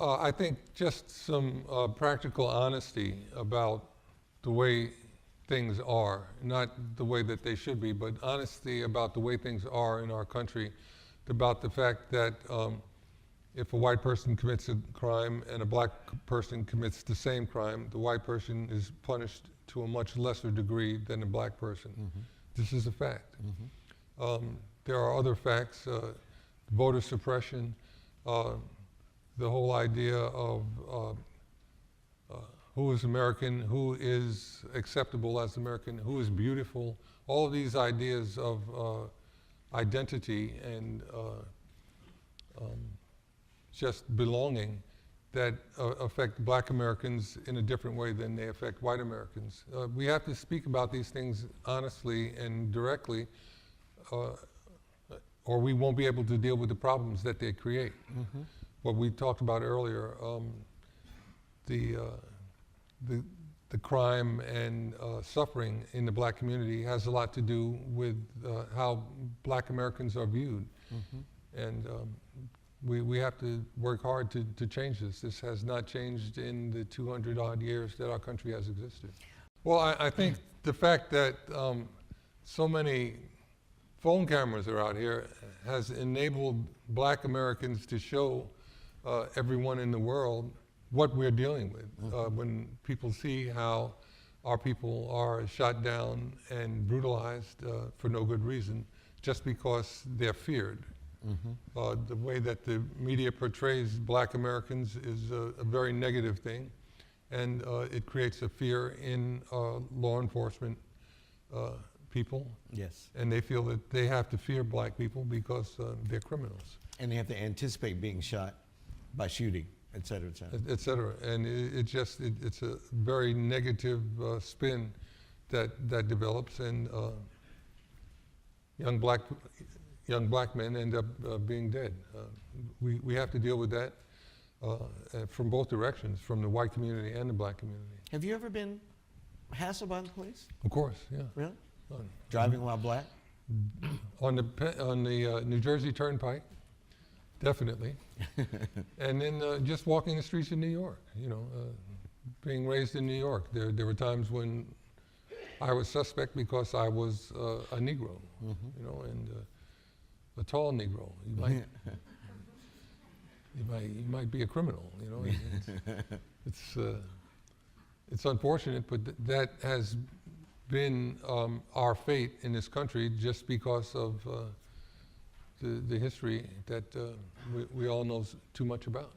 I think just some practical honesty about the way things are, not the way that they should be, but honesty about the way things are in our country, about the fact that if a white person commits a crime and a black person commits the same crime, the white person is punished to a much lesser degree than the black person. Mm-hmm. This is a fact. Mm-hmm. There are other facts, voter suppression, the whole idea of who is American, who is acceptable as American, who is beautiful, all of these ideas of identity and just belonging that affect black Americans in a different way than they affect white Americans. We have to speak about these things honestly and directly, or we won't be able to deal with the problems that they create. Mm-hmm. What we talked about earlier, the crime and suffering in the black community has a lot to do with how black Americans are viewed. Mm-hmm. And we have to work hard to change this. This has not changed in the 200 odd years that our country has existed. Well, I think the fact that so many phone cameras are out here has enabled black Americans to show everyone in the world what we're dealing with. Mm-hmm. When people see how our people are shot down and brutalized for no good reason, just because they're feared. Mm-hmm. The way that the media portrays black Americans is a very negative thing, and it creates a fear in law enforcement people. Yes. And they feel that they have to fear black people because they're criminals. And they have to anticipate being shot by shooting, et cetera, et cetera. Et cetera. And it's a very negative spin that develops, and young black men end up being dead. We have to deal with that from both directions, from the white community and the black community. Have you ever been hassled by the police? Of course, yeah. Really? Driving while black? On the New Jersey Turnpike, definitely. And then just walking the streets of New York, being raised in New York. There were times when I was suspect because I was a Negro, mm-hmm. And a tall Negro. You might be a criminal, It's unfortunate, but that has been our fate in this country just because of the history that we all know too much about.